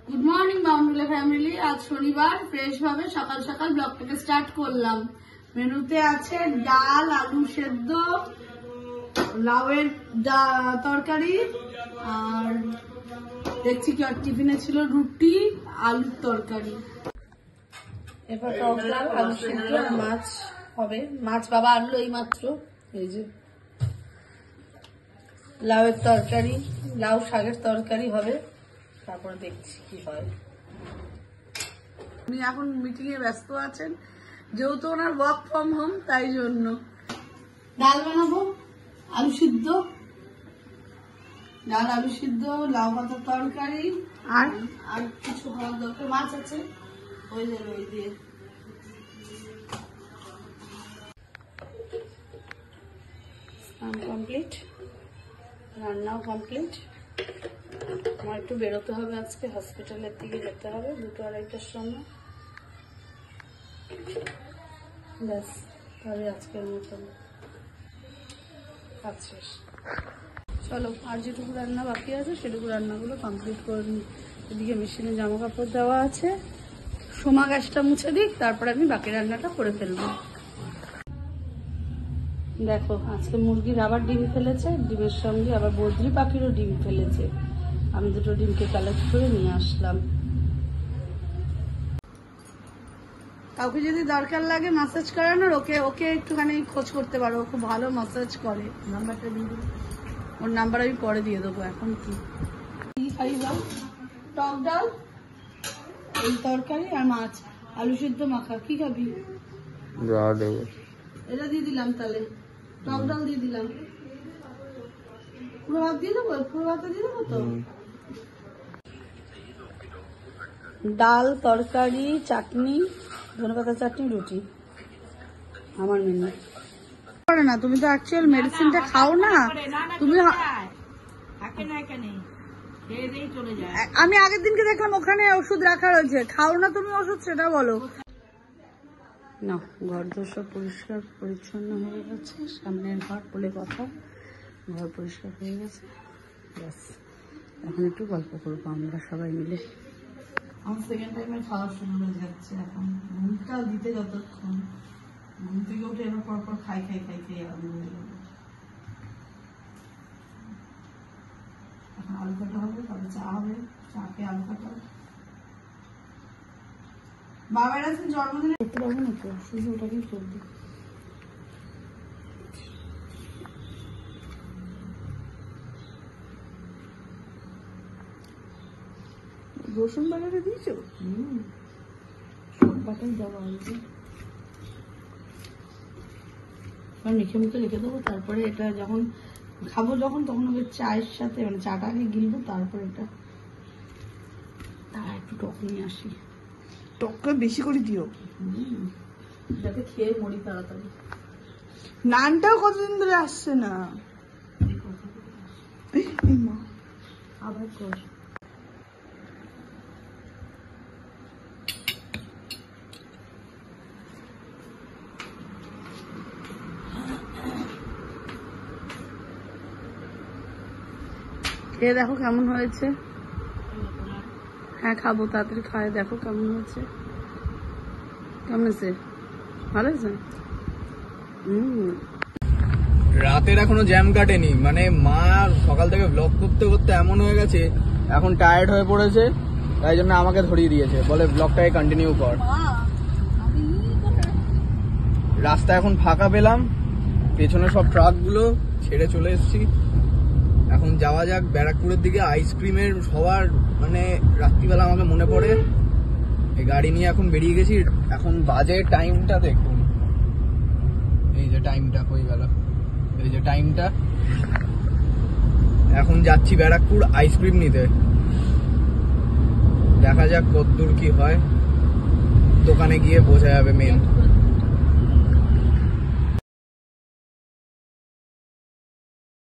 Good morning বাউন্ডুলা family. আজ শনিবার, fresh ভাবে সকাল সকাল ব্লগটাকে স্টার্ট করলাম। মেনুতে আছে ডাল, আলু সেদ্ধ, লাউয়ের তরকারি, আর দেখছি কি আর টিফিনে ছিল রুটি, আলুর তরকারি। এবার টক ডাল, আলু সেদ্ধ আর মাছ হবে। মাছ বাবা আনলো এই মাত্র। এই যে লাউয়ের তরকারি, লাউ শাকের তরকারি হবে। তারপরে দেখছি কি হয়। উনি এখন মিটিং এ ব্যস্ত আছেন, যেহেতু ওনার ওয়ার্ক ফ্রম হোম, তাই জন্য ডাল বানাবো, আলু সিদ্ধ, ডাল আলু সিদ্ধ, লাউ পাতার তরকারি, আর কিছু হওয়ার দরকার। মাছ আছে, হয়ে যাবে ওই দিয়ে। স্নান কমপ্লিট, রান্নাও কমপ্লিট। আমার একটু বেরোতে হবে আজকে, হসপিটালের দিকে যেতে হবে 2-2:30টার সময়। ব্যাস, তবে আজকের মতন কাজ শেষ। চলো, আর যেটুকু রান্না বাকি আছে সেটুকু রান্নাগুলো কমপ্লিট করে নিই। এদিকে মেশিনে জামা কাপড় দেওয়া আছে, সোমা গ্যাসটা মুছে দিক, তারপরে আমি বাকি রান্নাটা করে ফেলবো। দেখো, আজকে মুরগির আবার ডিম ফেলেছে, ডিমের সঙ্গে আবার বদ্রি পাখিরও ডিম ফেলেছে। আমি দুটো ডিমকে কালেক্ট করে নিয়ে আসলাম। কাউকে যদি দরকার লাগে মাসাজ করানোর, ওকে একটুখানি খোঁজ করতে পারো, ও খুব ভালো মাসাজ করে। নাম্বারটা দিয়ে দেবো, ওর নাম্বার আমি পরে দিয়ে দেবো। এখন কি খাই দাও? টক ডাল, এই তরকারি আর মাছ, আলু সিদ্ধ মাখা। কি খাবি? এটা দিয়ে দিলাম, তাহলে টক ডাল দিয়ে দিলাম। পুরো ভাত দিয়ে দেবো, পুরো ভাতটা দিয়ে দেবো তো। ডাল, তরকারি, চাটনি, ধনেপাতা চাটনি, রুটি আমার মেনু। করে না, তুমি তো অ্যাকচুয়াল মেডিসিনটা খাও না। তুমি আমি আগের দিনকে দেখলাম ওখানে ওষুধ রাখা রয়েছে, খাও না তুমি ওষুধ, সেটা বলো না। ঘর দোর সব পরিষ্কার পরিচ্ছন্ন হয়ে গেছে, সামনের ঘর বলে কথা, ঘর পরিষ্কার হয়ে গেছে। ব্যাস, এখন একটু গল্প করবো আমরা সবাই মিলে। আমার সেকেন্ড টাইমে খাওয়া শুরু হয়ে যাচ্ছে এখন, ঘুমটা দিতে যতক্ষণ, ঘুম থেকে উঠে এবার পরপর খাই আরম্ভ হয়ে যাবে। এখন আলু কাটা হবে, তারপরে চা হবে, চাকে আলু কাটা। বাবার আজকে জন্মদিনে দেখতে পাবো না তো, শুধু ওটাকেই করবো। রসুন বাটাটা দিয়েছো? সব বাটাই দেওয়া হয়েছে। মেখে মুখে রেখে দেবো, তারপরে এটা যখন খাবো তখন ওকে চায়ের সাথে, মানে চাটা আগে গিলবো, তারপরে এটা। তারা একটু টক নিয়ে আসি, টকটা বেশি করে দিও, যাতে খেয়ে মরি তাড়াতাড়ি। নানটাও কতদিন ধরে আসছে না, আবার কর। খেয়ে দেখো কেমন হয়েছে। হ্যাঁ খাবো, তাড়াতাড়ি খায় দেখো কেমন হয়েছে। কেমন আছে? ভালো আছে? রাতের এখনো জ্যাম কাটেনি, মানে মা সকাল থেকে ব্লগ করতে করতে এমন হয়ে গেছে, এখন টায়ার্ড হয়ে পড়েছে, তাই জন্য আমাকে ধরিয়ে দিয়েছে, বলে ব্লগটাকে কন্টিনিউ কর। রাস্তা এখন ফাঁকা পেলাম, পেছনে সব ট্রাকগুলো ছেড়ে চলে এসেছি। এখন যাওয়া যাক ব্যারাকপুরের দিকে। আইসক্রিমের সবার মানে রাত্রিবেলা আমাকে মনে পড়ে, এই গাড়ি নিয়ে এখন বেরিয়ে গেছি। এখন বাজে টাইমটা দেখুন, এই যে টাইমটা হয়ে গেল, এই যে টাইমটা। এখন যাচ্ছি ব্যারাকপুর আইসক্রিম নিতে, দেখা যাক কতদূর কি হয়, দোকানে গিয়ে বোঝা যাবে মেন।